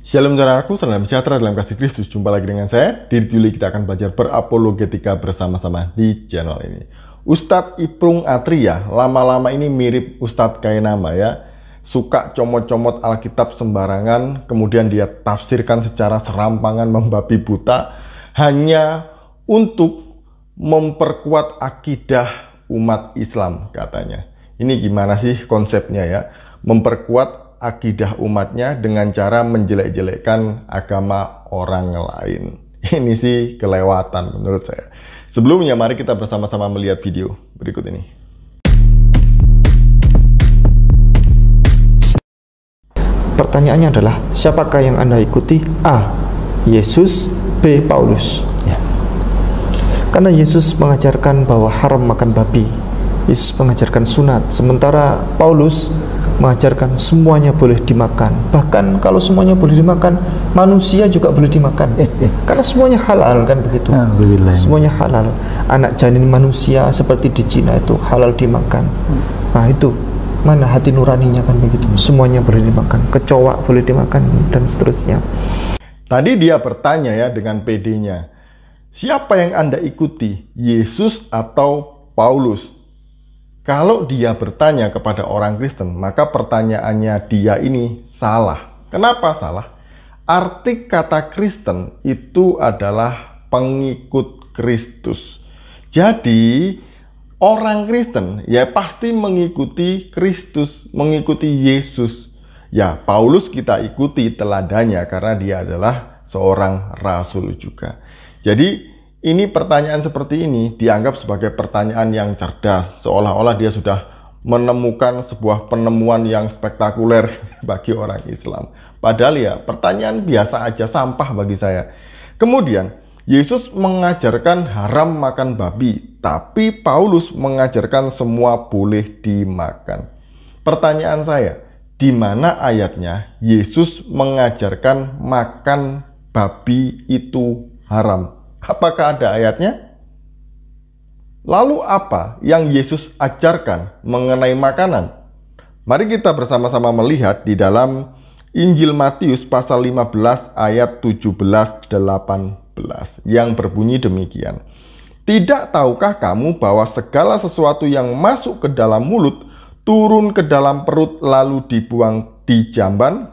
Shalom saudaraku, salam sejahtera dalam kasih Kristus. Jumpa lagi dengan saya, Diri Juli. Kita akan belajar berapologetika bersama-sama di channel ini. Ustadz Ipung Atria, lama-lama ini mirip Ustadz Kainama ya. Suka comot-comot Alkitab sembarangan, kemudian dia tafsirkan secara serampangan, membabi buta, hanya untuk memperkuat akidah umat Islam katanya. Ini gimana sih konsepnya ya? Memperkuat akidah umatnya dengan cara menjelek-jelekkan agama orang lain. Ini sih kelewatan menurut saya. Sebelumnya mari kita bersama-sama melihat video berikut ini. Pertanyaannya adalah, siapakah yang Anda ikuti? A. Yesus, B. Paulus. Ya. Karena Yesus mengajarkan bahwa haram makan babi. Yesus mengajarkan sunat, sementara Paulus mengajarkan semuanya boleh dimakan. Bahkan kalau semuanya boleh dimakan, manusia juga boleh dimakan. Karena semuanya halal kan begitu. Semuanya halal. Anak janin manusia seperti di Cina itu halal dimakan. Nah itu, mana hati nuraninya kan begitu. Semuanya boleh dimakan. Kecoa boleh dimakan dan seterusnya. Tadi dia bertanya ya dengan PD-nya. Siapa yang Anda ikuti? Yesus atau Paulus? Kalau dia bertanya kepada orang Kristen, maka pertanyaannya dia ini salah. Kenapa salah? Arti kata Kristen itu adalah pengikut Kristus. Jadi, orang Kristen ya pasti mengikuti Kristus, mengikuti Yesus. Ya, Paulus kita ikuti teladannya karena dia adalah seorang rasul juga. Jadi, ini pertanyaan seperti ini dianggap sebagai pertanyaan yang cerdas, seolah-olah dia sudah menemukan sebuah penemuan yang spektakuler bagi orang Islam. Padahal ya pertanyaan biasa aja, sampah bagi saya. Kemudian Yesus mengajarkan haram makan babi, tapi Paulus mengajarkan semua boleh dimakan. Pertanyaan saya, di mana ayatnya Yesus mengajarkan makan babi itu haram? Apakah ada ayatnya? Lalu apa yang Yesus ajarkan mengenai makanan? Mari kita bersama-sama melihat di dalam Injil Matius pasal 15 ayat 17-18 yang berbunyi demikian. Tidak tahukah kamu bahwa segala sesuatu yang masuk ke dalam mulut turun ke dalam perut lalu dibuang di jamban?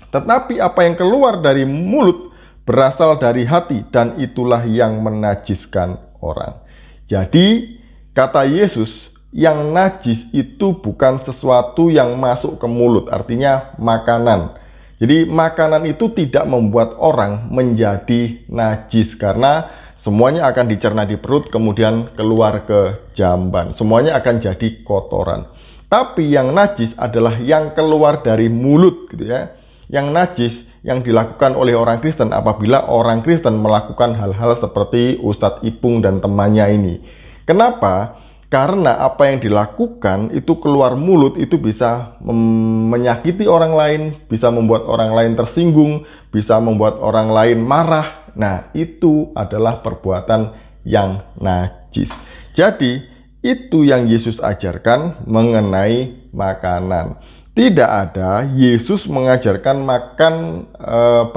Tetapi apa yang keluar dari mulut berasal dari hati, dan itulah yang menajiskan orang. Jadi, kata Yesus, yang najis itu bukan sesuatu yang masuk ke mulut, artinya makanan. Jadi, makanan itu tidak membuat orang menjadi najis, karena semuanya akan dicerna di perut, kemudian keluar ke jamban. Semuanya akan jadi kotoran. Tapi yang najis adalah yang keluar dari mulut, gitu ya. Yang najis yang dilakukan oleh orang Kristen apabila orang Kristen melakukan hal-hal seperti Ustadz Ipung dan temannya ini. Kenapa? Karena apa yang dilakukan itu keluar mulut itu bisa menyakiti orang lain, bisa membuat orang lain tersinggung, bisa membuat orang lain marah. Nah, itu adalah perbuatan yang najis. Jadi, itu yang Yesus ajarkan mengenai makanan. Tidak ada Yesus mengajarkan makan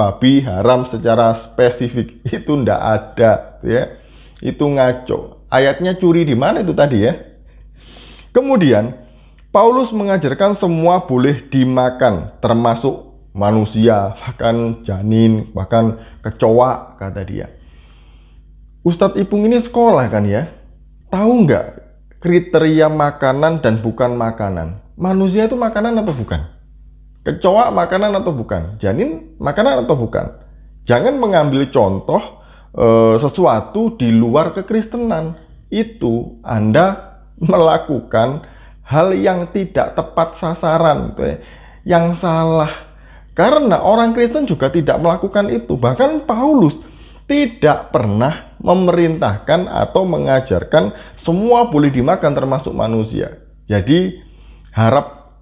babi haram secara spesifik. Itu tidak ada, ya. Itu ngaco. Ayatnya curi di mana itu tadi ya? Kemudian Paulus mengajarkan semua boleh dimakan, termasuk manusia, bahkan janin, bahkan kecoa, kata dia. Ustadz Ipung ini sekolah kan ya? Tahu nggak kriteria makanan dan bukan makanan? Manusia itu makanan atau bukan? Kecoa makanan atau bukan? Janin makanan atau bukan? Jangan mengambil contoh sesuatu di luar kekristenan. Itu Anda melakukan hal yang tidak tepat sasaran, gitu ya, yang salah. Karena orang Kristen juga tidak melakukan itu. Bahkan Paulus tidak pernah memerintahkan atau mengajarkan semua boleh dimakan termasuk manusia. Jadi harap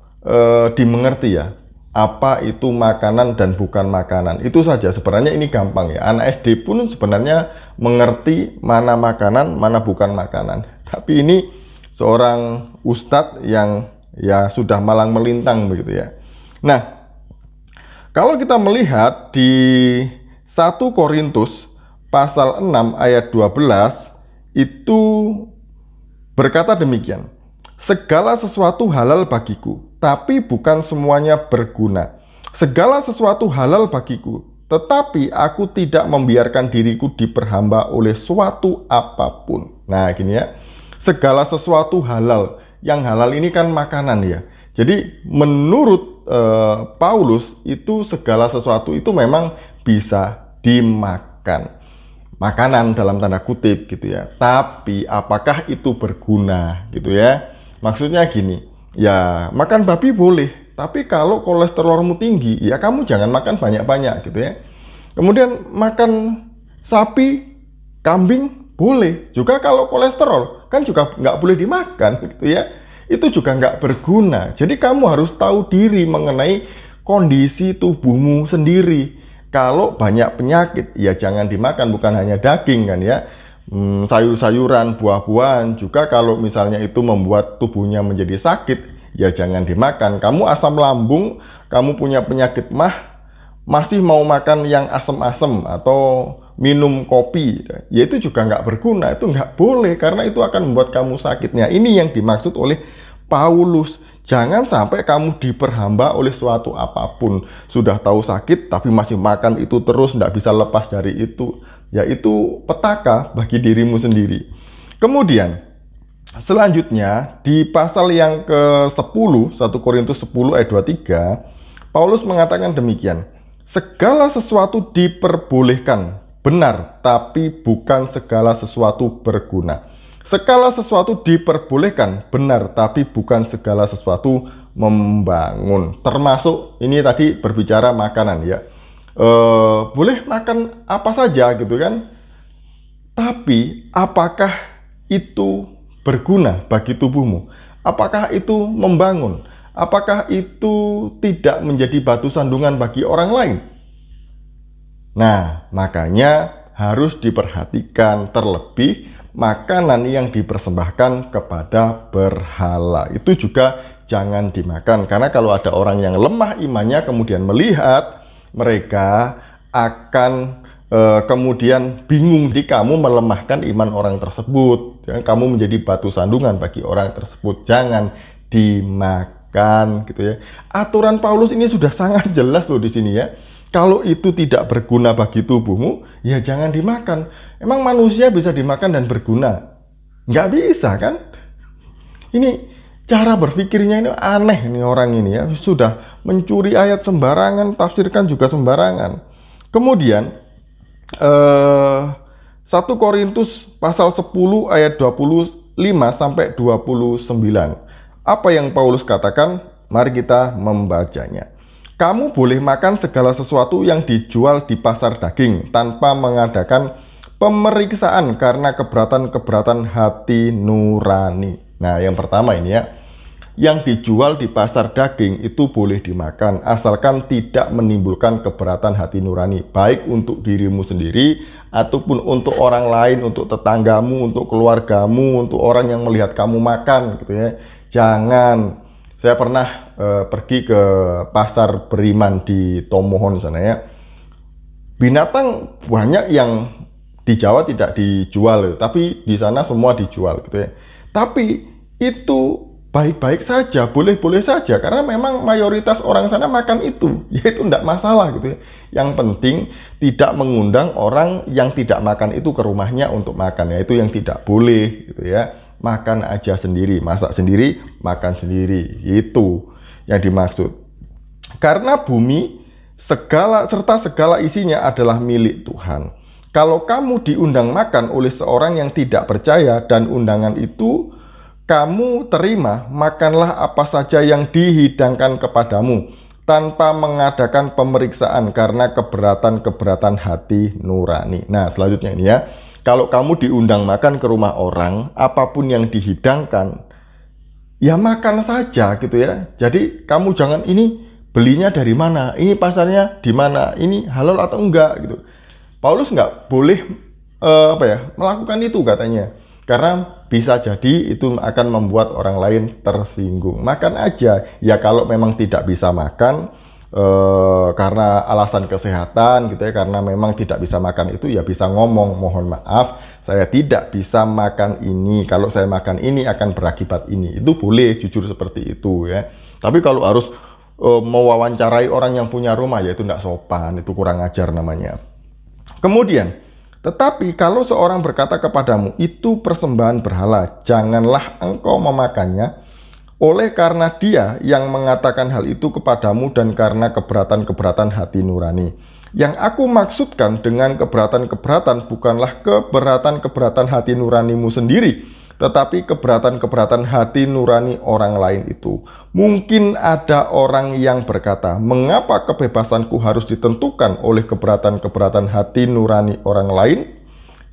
dimengerti ya, apa itu makanan dan bukan makanan. Itu saja, sebenarnya ini gampang ya. Anak SD pun sebenarnya mengerti mana makanan, mana bukan makanan. Tapi ini seorang ustadz yang ya sudah malang melintang begitu ya. Nah, Kalau kita melihat di 1 Korintus pasal 6 ayat 12 itu berkata demikian. Segala sesuatu halal bagiku, tapi bukan semuanya berguna. Segala sesuatu halal bagiku, tetapi aku tidak membiarkan diriku diperhamba oleh suatu apapun. Nah, gini ya. Segala sesuatu halal. Yang halal ini kan makanan ya. Jadi menurut Paulus itu segala sesuatu itu memang bisa dimakan. Makanan dalam tanda kutip gitu ya. Tapi apakah itu berguna gitu ya? Maksudnya gini, ya makan babi boleh, tapi kalau kolesterolmu tinggi, ya kamu jangan makan banyak-banyak gitu ya. Kemudian makan sapi, kambing boleh. Juga kalau kolesterol, kan juga nggak boleh dimakan gitu ya. Itu juga nggak berguna. Jadi kamu harus tahu diri mengenai kondisi tubuhmu sendiri. Kalau banyak penyakit, ya jangan dimakan, bukan hanya daging kan ya. Sayur-sayuran, buah-buahan juga kalau misalnya itu membuat tubuhnya menjadi sakit, ya jangan dimakan. Kamu asam lambung, kamu punya penyakit mah, masih mau makan yang asam-asam atau minum kopi, ya itu juga nggak berguna, itu nggak boleh karena itu akan membuat kamu sakitnya. Ini yang dimaksud oleh Paulus. Jangan sampai kamu diperhamba oleh suatu apapun. Sudah tahu sakit tapi masih makan itu terus, nggak bisa lepas dari itu. Ya itu petaka bagi dirimu sendiri. Kemudian selanjutnya di pasal yang ke-10, 1 Korintus 10 ayat 23, Paulus mengatakan demikian. Segala sesuatu diperbolehkan, benar, tapi bukan segala sesuatu berguna. Segala sesuatu diperbolehkan, benar, tapi bukan segala sesuatu membangun. Termasuk ini tadi berbicara makanan ya. Boleh makan apa saja gitu kan. Tapi apakah itu berguna bagi tubuhmu? Apakah itu membangun? Apakah itu tidak menjadi batu sandungan bagi orang lain? Nah, makanya harus diperhatikan terlebih makanan yang dipersembahkan kepada berhala. Itu juga jangan dimakan. Karena kalau ada orang yang lemah imannya kemudian melihat, mereka akan kemudian bingung di kamu melemahkan iman orang tersebut. Kamu menjadi batu sandungan bagi orang tersebut. Jangan dimakan gitu ya. Aturan Paulus ini sudah sangat jelas loh di sini ya. Kalau itu tidak berguna bagi tubuhmu, ya jangan dimakan. Emang manusia bisa dimakan dan berguna? Nggak bisa kan? Ini cara berpikirnya ini aneh nih orang ini ya. Sudah mencuri ayat sembarangan, tafsirkan juga sembarangan. Kemudian 1 Korintus pasal 10 ayat 25 sampai 29. Apa yang Paulus katakan? Mari kita membacanya. Kamu boleh makan segala sesuatu yang dijual di pasar daging tanpa mengadakan pemeriksaan karena keberatan-keberatan hati nurani. Nah, yang pertama ini ya, yang dijual di pasar daging itu boleh dimakan asalkan tidak menimbulkan keberatan hati nurani, baik untuk dirimu sendiri ataupun untuk orang lain, untuk tetanggamu, untuk keluargamu, untuk orang yang melihat kamu makan gitu ya. Jangan. Saya pernah pergi ke pasar Beriman di Tomohon sana ya. Binatang banyak yang di Jawa tidak dijual, tapi di sana semua dijual gitu ya. Tapi itu baik-baik saja, boleh-boleh saja, karena memang mayoritas orang sana makan itu, yaitu tidak masalah gitu ya. Yang penting tidak mengundang orang yang tidak makan itu ke rumahnya untuk makan, yaitu yang tidak boleh gitu ya. Makan aja sendiri, masak sendiri, makan sendiri, itu yang dimaksud. Karena bumi serta segala isinya adalah milik Tuhan. Kalau kamu diundang makan oleh seorang yang tidak percaya dan undangan itu kamu terima, makanlah apa saja yang dihidangkan kepadamu tanpa mengadakan pemeriksaan karena keberatan-keberatan hati nurani. Nah, selanjutnya ini ya. Kalau kamu diundang makan ke rumah orang, apapun yang dihidangkan, ya makan saja gitu ya. Jadi kamu jangan ini belinya dari mana, ini pasarnya di mana, ini halal atau enggak gitu. Paulus nggak boleh melakukan itu katanya. Karena bisa jadi itu akan membuat orang lain tersinggung. Makan aja. Ya kalau memang tidak bisa makan, karena alasan kesehatan gitu ya, karena memang tidak bisa makan itu, ya bisa ngomong, mohon maaf saya tidak bisa makan ini, kalau saya makan ini akan berakibat ini. Itu boleh jujur seperti itu ya. Tapi kalau harus mewawancarai orang yang punya rumah, ya itu tidak sopan, itu kurang ajar namanya. Kemudian, tetapi kalau seorang berkata kepadamu, itu persembahan berhala, janganlah engkau memakannya, oleh karena dia yang mengatakan hal itu kepadamu dan karena keberatan-keberatan hati nurani. Yang aku maksudkan dengan keberatan-keberatan bukanlah keberatan-keberatan hati nuranimu sendiri, tetapi keberatan-keberatan hati nurani orang lain itu. Mungkin ada orang yang berkata, mengapa kebebasanku harus ditentukan oleh keberatan-keberatan hati nurani orang lain?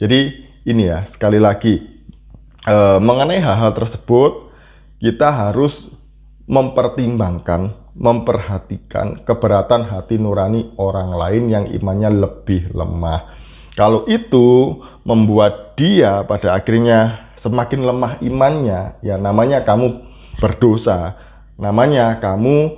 Jadi ini ya, sekali lagi, mengenai hal-hal tersebut, kita harus mempertimbangkan, memperhatikan keberatan hati nurani orang lain yang imannya lebih lemah. Kalau itu membuat dia pada akhirnya semakin lemah imannya, ya namanya kamu berdosa, namanya kamu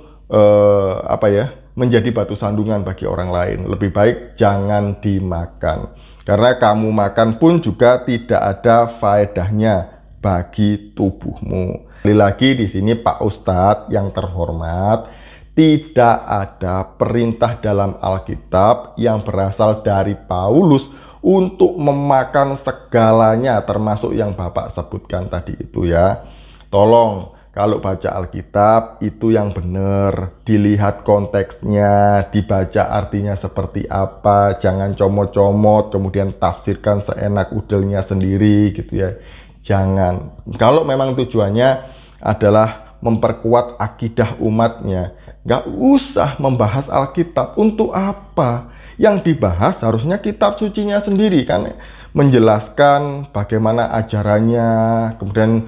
menjadi batu sandungan bagi orang lain. Lebih baik jangan dimakan, karena kamu makan pun juga tidak ada faedahnya bagi tubuhmu. Sekali lagi di sini Pak Ustadz yang terhormat, tidak ada perintah dalam Alkitab yang berasal dari Paulus untuk memakan segalanya, termasuk yang Bapak sebutkan tadi itu ya. Tolong kalau baca Alkitab itu yang benar, dilihat konteksnya, dibaca artinya seperti apa, jangan comot-comot kemudian tafsirkan seenak udelnya sendiri gitu ya. Jangan. Kalau memang tujuannya adalah memperkuat akidah umatnya, nggak usah membahas Alkitab. Untuk apa? Yang dibahas harusnya kitab sucinya sendiri kan, menjelaskan bagaimana ajarannya, kemudian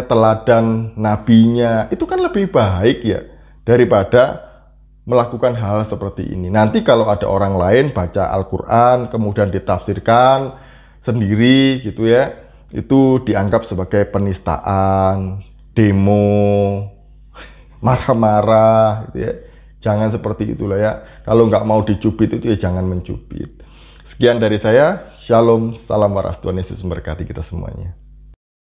teladan nabinya. Itu kan lebih baik ya daripada melakukan hal seperti ini. Nanti kalau ada orang lain baca Al-Quran kemudian ditafsirkan sendiri gitu ya, itu dianggap sebagai penistaan, demo, marah-marah gitu ya. Jangan seperti itulah ya. Kalau nggak mau dicubit itu ya jangan mencubit. Sekian dari saya. Shalom, salam waras. Tuhan Yesus memberkati kita semuanya.